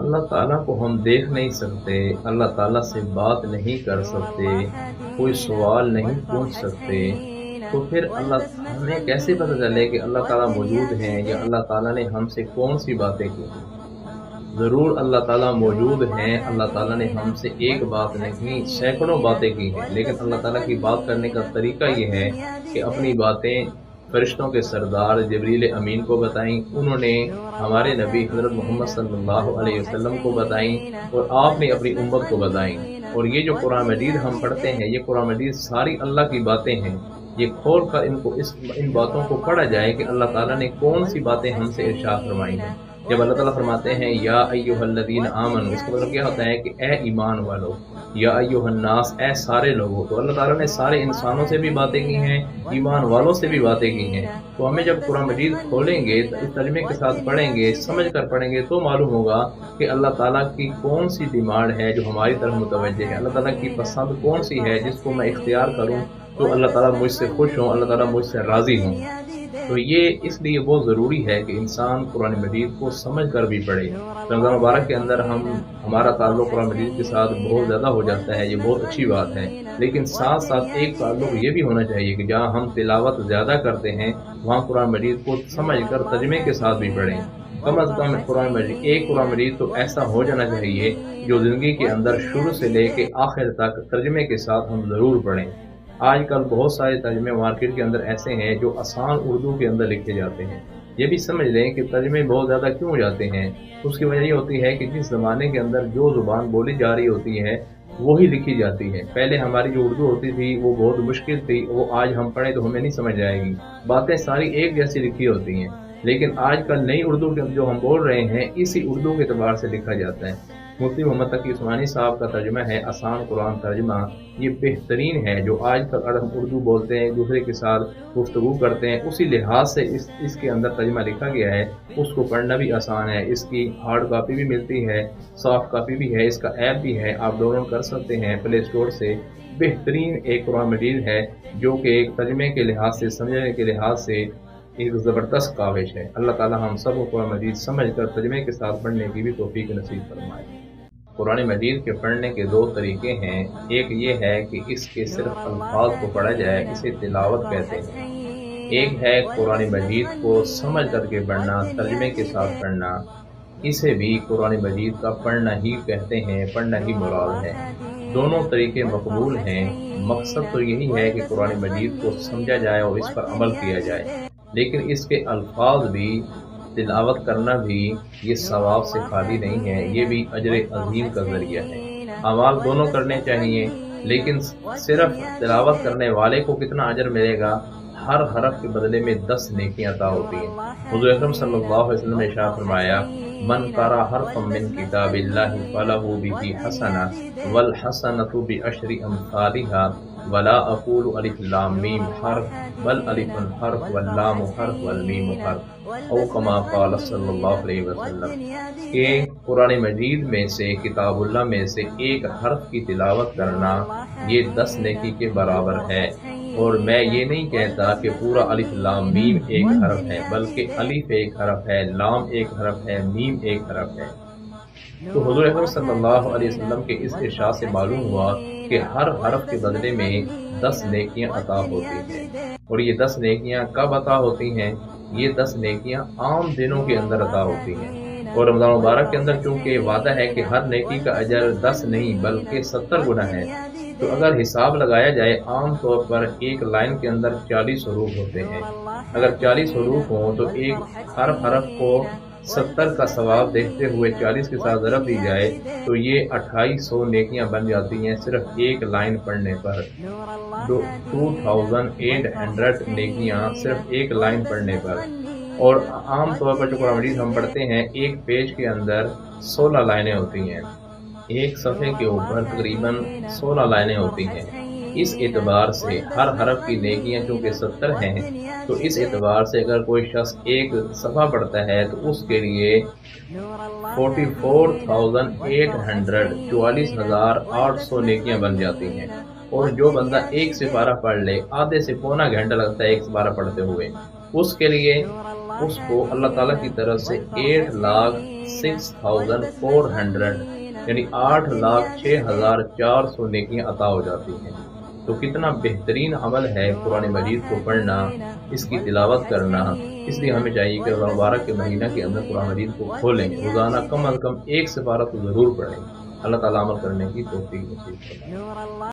اللہ تعالیٰ کو ہم دیکھ نہیں سکتے، اللہ تعالیٰ سے بات نہیں کر سکتے، کوئی سوال نہیں پوچھ سکتے، تو پھر ہمیں کیسے پتہ چلے کہ اللہ تعالیٰ موجود ہیں یا اللہ تعالیٰ نے ہم سے کون سی باتیں کی ہیں؟ ضرور اللہ تعالیٰ موجود ہیں، اللہ تعالیٰ نے ہم سے ایک بات نہیں سینکڑوں باتیں کی ہیں، لیکن اللہ تعالیٰ کی بات کرنے کا طریقہ یہ ہے کہ اپنی باتیں فرشتوں کے سردار جبریل امین کو بتائیں، انہوں نے ہمارے نبی حضرت محمد صلی اللہ علیہ وسلم کو بتائیں، اور آپ نے اپنی امت کو بتائیں۔ اور یہ جو قرآن مجید ہم پڑھتے ہیں، یہ قرآن مجید ساری اللہ کی باتیں ہیں۔ یہ کھول کر ان باتوں کو پڑھا جائے کہ اللہ تعالیٰ نے کون سی باتیں ہم سے ارشاد فرمائی ہیں۔ جب اللہ تعالیٰ فرماتے ہیں یا ایھا الذین آمنوا، اس کا مطلب کیا ہوتا ہے کہ اے ایمان والو، یا ایھا الناس، اے سارے لوگوں۔ تو اللہ تعالیٰ نے سارے انسانوں سے بھی باتیں کی ہیں، ایمان والوں سے بھی باتیں کی ہیں۔ تو ہمیں جب قرآن مجید کھولیں گے، اس ترجمے کے ساتھ پڑھیں گے، سمجھ کر پڑھیں گے، تو معلوم ہوگا کہ اللہ تعالیٰ کی کون سی ڈیمانڈ ہے جو ہماری طرف متوجہ ہے، اللہ تعالیٰ کی پسند کون سی ہے جس کو میں اختیار کروں تو اللہ تعالیٰ مجھ سے خوش ہوں، اللہ تعالیٰ مجھ سے راضی ہوں۔ تو یہ اس لیے بہت ضروری ہے کہ انسان قرآن مجید کو سمجھ کر بھی پڑھے۔ رمضان مبارک کے اندر ہمارا تعلق قرآن مجید کے ساتھ بہت زیادہ ہو جاتا ہے، یہ بہت اچھی بات ہے، لیکن ساتھ ساتھ ایک تعلق یہ بھی ہونا چاہیے کہ جہاں ہم تلاوت زیادہ کرتے ہیں وہاں قرآن مجید کو سمجھ کر ترجمے کے ساتھ بھی پڑھیں۔ کم از کم ایک قرآن مجید تو ایسا ہو جانا چاہیے جو زندگی کے اندر شروع سے لے کے آخر تک ترجمے کے ساتھ ہم ضرور پڑھیں۔ آج کل بہت سارے ترجمے مارکیٹ کے اندر ایسے ہیں جو آسان اردو کے اندر لکھے جاتے ہیں۔ یہ بھی سمجھ لیں کہ ترجمے بہت زیادہ کیوں ہو جاتے ہیں، اس کی وجہ یہ ہوتی ہے کہ جس زمانے کے اندر جو زبان بولی جا رہی ہوتی ہے وہی لکھی جاتی ہے۔ پہلے ہماری جو اردو ہوتی تھی وہ بہت مشکل تھی، وہ آج ہم پڑھیں تو ہمیں نہیں سمجھ آئے گی، باتیں ساری ایک جیسی لکھی ہوتی ہیں، لیکن آج کل نئی اردو جو ہم بول رہے ہیں اسی اردو کے اعتبار سے لکھا جاتا ہے۔ مفتی محمد تقی عثمانی صاحب کا ترجمہ ہے آسان قرآن ترجمہ، یہ بہترین ہے۔ جو آج کل ہم اردو بولتے ہیں، دوسرے کے ساتھ گفتگو کرتے ہیں، اسی لحاظ سے اس کے اندر ترجمہ لکھا گیا ہے۔ اس کو پڑھنا بھی آسان ہے، اس کی ہارڈ کاپی بھی ملتی ہے، سافٹ کاپی بھی ہے، اس کا ایپ بھی ہے، آپ ڈاؤن لوڈ کر سکتے ہیں پلے اسٹور سے۔ بہترین ایک قرآن مجید ہے جو کہ ایک ترجمے کے لحاظ سے، سمجھنے کے لحاظ سے ایک زبردست کاوش ہے۔ اللہ تعالی ہم سب کو قرآن مجید سمجھ کر ترجمے کے ساتھ پڑھنے کی بھی توفیق نصیب فرمائے۔ قرآن مجید کے پڑھنے کے دو طریقے ہیں، ایک یہ ہے کہ اس کے صرف الفاظ کو پڑھا جائے، اسے تلاوت کہتے ہیں۔ ایک ہے قرآن مجید کو سمجھ کر کے پڑھنا، ترجمے کے ساتھ پڑھنا، اسے بھی قرآن مجید کا پڑھنا ہی کہتے ہیں، پڑھنا ہی مراد ہے۔ دونوں طریقے مقبول ہیں، مقصد تو یہی ہے کہ قرآن مجید کو سمجھا جائے اور اس پر عمل کیا جائے، لیکن اس کے الفاظ بھی، تلاوت کرنا بھی یہ ثواب سے خالی نہیں ہے، یہ بھی اجر عظیم کا ذریعہ ہے۔ اعمال دونوں کرنے چاہیے، لیکن صرف تلاوت کرنے والے کو کتنا اجر ملے گا؟ ہر حرف کے بدلے میں 10 نیکیاں عطا ہوتی ہیں۔ حضور اکرم صلی اللہ علیہ وسلم نے ارشاد فرمایا، من قرأ حرفا من کتاب اللہ فلہ بہ حسنہ والحسنۃ بعشر امثالها ولا اقول الف لام میم حرف بل الف حرف واللام حرف والمیم حرف او کما قال صلی اللہ علیہ وسلم، کہ قرآن مجید میں سے، کتاب اللہ میں سے ایک حرف کی تلاوت کرنا یہ 10 نیکی کے برابر ہے۔ اور میں یہ نہیں کہتا کہ پورا الف لام میم ایک حرف ہے، بلکہ الف ایک حرف ہے، لام ایک حرف ہے، میم ایک حرف ہے۔ تو حضور اکرم صلی اللہ علیہ وسلم کے اس ارشاد سے معلوم ہوا کہ ہر حرف کے بدلے میں 10 نیکیاں عطا ہوتی ہیں۔ اور یہ 10 نیکیاں کب عطا ہوتی ہیں؟ یہ 10 نیکیاں عام دنوں کے اندر عطا ہوتی ہیں، اور رمضان مبارک کے اندر چونکہ وعدہ ہے کہ ہر نیکی کا اجر 10 نہیں بلکہ 70 گنا ہے، تو اگر حساب لگایا جائے عام طور پر ایک لائن کے اندر 40 حروف ہوتے ہیں۔ اگر 40 حروف ہوں تو ایک ہر حرف کو 70 کا ثواب دیکھتے ہوئے 40 کے ساتھ ضرب دی جائے تو یہ 2800 نیکیاں بن جاتی ہیں صرف ایک لائن پڑھنے پر۔ 2800 نیکیاں صرف ایک لائن پڑھنے پر۔ اور عام طور پر جو قرآن مجید ہم پڑھتے ہیں ایک پیج کے اندر 16 لائنیں ہوتی ہیں، ایک صفحے کے اوپر تقریباً 16 لائنیں ہوتی ہیں۔ اس اعتبار سے ہر حرف کی نیکیاں چونکہ 70 ہیں، تو اس اعتبار سے اگر کوئی شخص ایک صفحہ پڑھتا ہے تو اس کے لیے 44,800 44,800 نیکیاں بن جاتی ہیں۔ اور جو بندہ ایک سپارہ پڑھ لے، آدھے سے پونا گھنٹہ لگتا ہے ایک سپارہ پڑھتے ہوئے، اس کے لیے اس کو اللہ تعالیٰ کی طرف سے 8 لاکھ 6400 یعنی 8,06,400 نیکیاں عطا ہو جاتی ہیں۔ تو کتنا بہترین عمل ہے قرآن مجید کو پڑھنا، اس کی تلاوت کرنا۔ اس لیے ہمیں چاہیے کہ رمضان مبارک کے مہینہ کے اندر قرآن مجید کو کھولیں، روزانہ کم از کم ایک سپارہ تو ضرور پڑھیں۔ اللہ تعالیٰ عمل کرنے کی توفیق نصیب فرمائے۔